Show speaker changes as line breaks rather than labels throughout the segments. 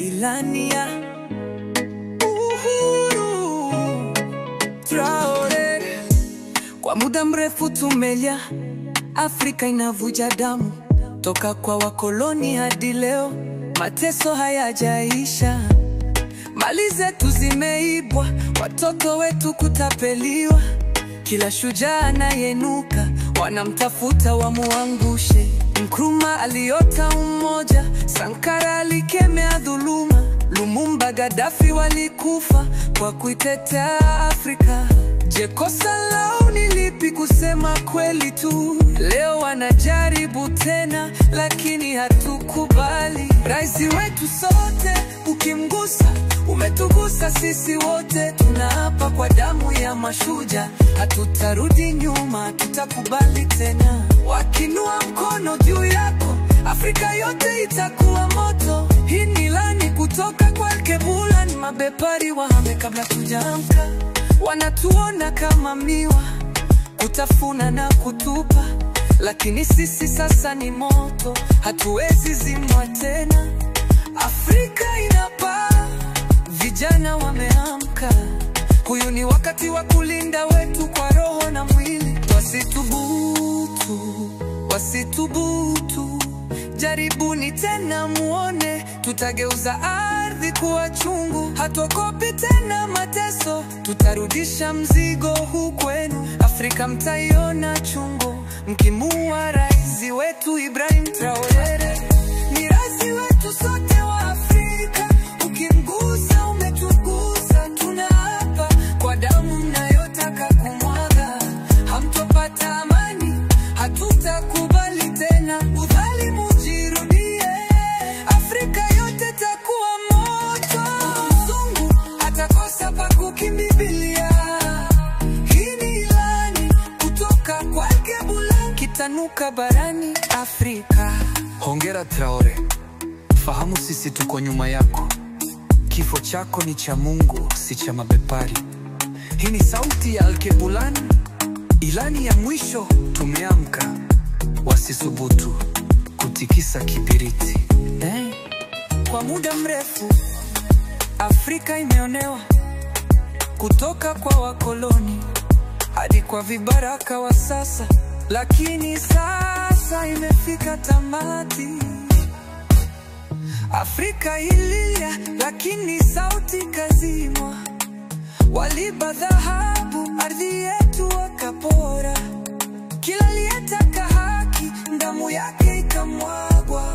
Ilani ya uhuru Traore. Kwa muda mrefu tumelia, Afrika inavuja damu, toka kwa wakoloni hadi leo, mateso hayajaisha. Mali zetu zimeibwa, watoto wetu kutapeliwa. Kila shujaa anayenuka wanamtafuta wamuangushe. Nkrumah aliota umoja, Sankara alikemea dhuluma, Lumumba, Gaddafi walikufa kwa kuitetea Afrika. Je, kosa lao ni lipi? Kusema kweli tu. Leo wanajaribu tena, lakini hatukubali. Rais wetu sote, ukimgusa umetugusa sisi wote. Tunaapa kwa damu ya mashujaa, hatutarudi nyuma, tutakubali tena. Wakinua mkono juu yako, Afrika yote itakuwa moto. Hii ni ilani kutoka kwa Kebulan. Mabepari wahame kabla tujaamka, wanatuona kama miwa, kutafuna na kutupa. Lakini sisi sasa ni moto, hatuwezi zimwa tena. Afrika inapaa, vijana wameamka. Huyu ni wakati wa kulinda wetu kwa roho na mwili. Wasitubutu, wasitubutu. Jaribuni tena muone, tutageuza ardhi kuwa chungu. Hatuogopi tena mateso, tutarudisha mzigo huu kwenu. Afrika mtaiona chungu, mkimua rais wetu Ibrahim Traore. Ni rais wetu sote wa Afrika, ukimgusa umetugusa. Tunaapa kwa damu mnayotaka kumwaga, hamtopata amani, hatutakubali tena udhalimu ujirudie. Afrika yote takuwa moto, mzungu atakosa pa kukimbilia. Hii ni ilani kutoka kwa Kebulan, kitanuka barani Afrika. Hongera Traore, fahamu sisi tuko nyuma yako. Kifo chako ni cha Mungu, si cha mabepari. Hii ni sauti ya Kebulan, ilani ya mwisho. Tumeamka, wasisubutu kutikisa kibiriti. Kwa muda mrefu Afrika imeonewa, kutoka kwa wakoloni hadi kwa vibaraka wa sasa. Lakini sasa imefika tamati. Afrika ililia, lakini sauti kazimwa. Waliba dhahabu, ardhi yetu wakapora. Kila aliyetaka haki, damu yake ikamwagwa.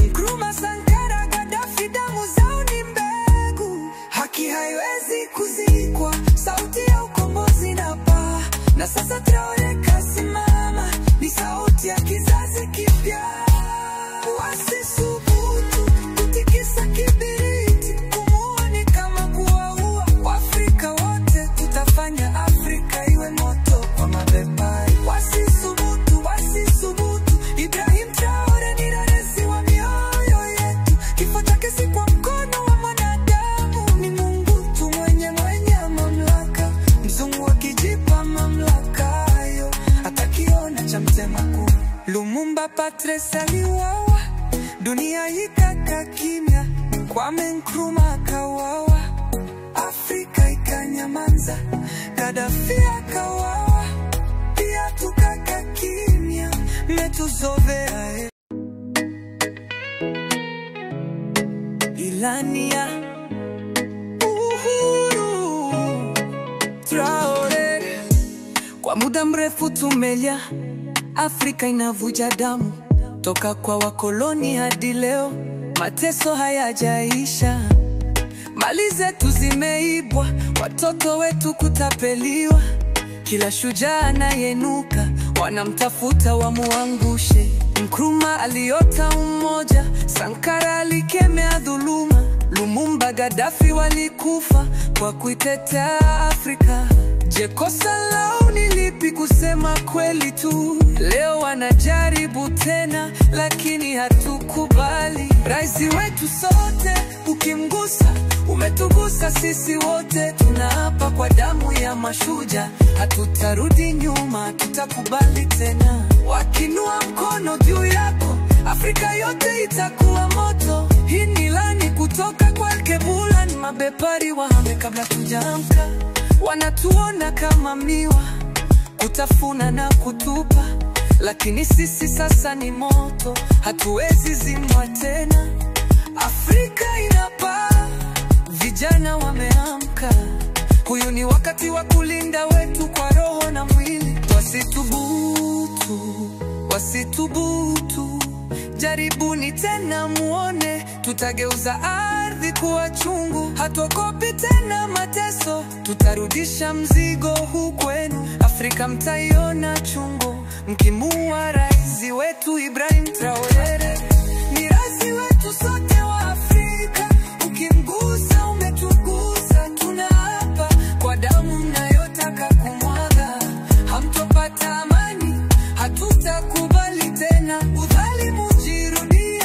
Nkrumah, Sankara, Gaddafi, damu zao ni mbegu. Haki haiwezi kuzikwa, sauti ya ukombozi inapaa. Na sasa Traore kasimama, ni sauti ya kizazi kipya. Wasisubutu kutikisa kibiriti, kumuua ni kama kuwaua. Waafrika wote tutafanya Afrika iwe moto kwa mabepari. Wasisubutu, wasisubutu. Ibrahim Traore ni rais wa mioyo yetu. Kifo chake si kwa mkono wa mwanadamu, ni Mungu tu mwenye mamlaka. Mzungu akijipa mamlaka hayo, atakiona cha mtema kuu. Lumumba, Patrice aliuawa, dunia ikaka kimya. Kwame Nkrumah akauawa, Afrika ikanyamaza. Gaddafi akauawa, pia tukaka kimya. Metuzovea ilani ya uhuru Traore. Kwa muda mrefu tumelia, Afrika inavuja damu, toka kwa wakoloni hadi leo, mateso hayajaisha. Mali zetu zimeibwa, watoto wetu kutapeliwa. Kila shujaa anayenuka wanamtafuta wamuangushe. Nkrumah aliota umoja, Sankara alikemea dhuluma, Lumumba, Gaddafi walikufa kwa kuitetea Afrika. Je, kosa lao ni lipi? Kusema kweli tu. Leo wanajaribu tena, lakini hatukubali. Rais wetu sote, ukimgusa umetugusa sisi wote. Tunaapa kwa damu ya mashujaa, hatutarudi nyuma, tutakubali tena. Wakinua mkono juu yako, Afrika yote itakuwa moto. Hii ni ilani kutoka kwa Alkebulan. Mabepari wahame kabla tujaamka, wanatuona kama miwa, kutafuna na kutupa. Lakini sisi sasa ni moto, hatuwezi zimwa tena. Afrika inapaa, vijana wameamka. Huyu ni wakati wa kulinda wetu kwa roho na mwili. Wasitubutu, wasitubutu. Jaribuni tena muone, tutageuza ardhi kuwa chungu. Hatuogopi tena mateso, tutarudisha mzigo huu kwenu. Afrika mtaiona chungu, mkimuua rais wetu Ibrahim Traore. Ni rais wetu sote wa Afrika, ukimgusa umetugusa. Tunaapa kwa damu mnayotaka kumwaga, hamtopata amani, hatutakubali tena udhalimu jirudie.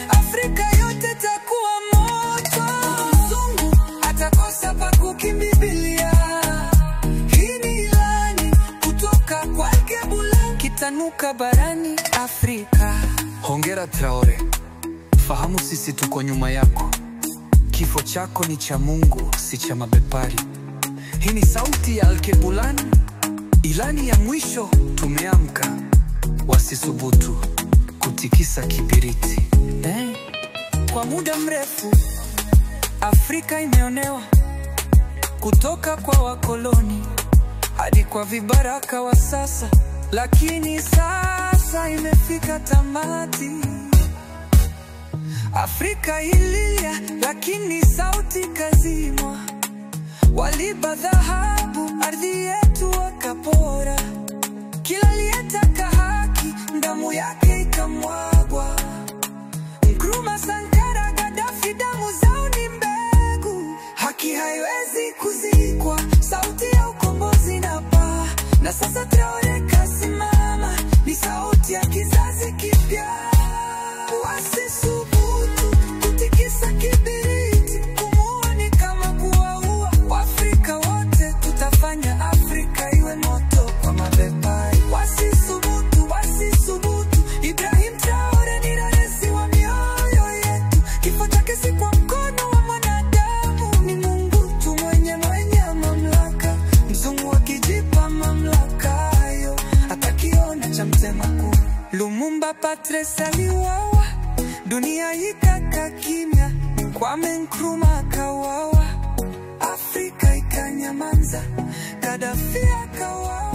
Afrika yote takuwa moto, mzungu atakosa pa kukimbilia. Hii ni ilani kutoka kwa Alkebulan, kitanuka barani Afrika. Hongera Traore, fahamu sisi tuko nyuma yako. Kifo chako ni cha Mungu, si cha mabepari. Hii ni sauti ya Alkebulan, ilani ya mwisho. Tumeamka, wasisubutu kutikisa kibiriti. Kwa muda mrefu Afrika imeonewa, kutoka kwa wakoloni hadi kwa vibaraka wa sasa. Lakini sasa imefika tamati. Afrika ililia, lakini sauti kazimwa. Waliba dhahabu, ardhi yetu wakapora. Kila aliyetaka haki, damu yake ikamwagwa. Nkrumah, Sankara, Gaddafi, damu zao ni mbegu. Haki haiwezi kuzikwa, sauti ya ukombozi inapaa. Na sasa Traore kasimama, ni sauti ya kizazi kipya. Wasisubutu kutikisa kibiriti, kumuua ni kama kuwaua. Waafrika wote tutafanya Afrika iwe moto kwa mabepari. Wasisubutu, wasisubutu. Ibrahim Traore ni rais wa mioyo yetu. Kifo chake si kwa mkono wa mwanadamu, ni Mungu tu mwenye mamlaka. Mzungu akijipa mamlaka hayo, atakiona cha mtema kuu. Lumumba Patrice aliuawa, dunia ikaka kimya. Kwame Nkrumah akawawa, Afrika ikanyamaza. Gaddafi akawawa.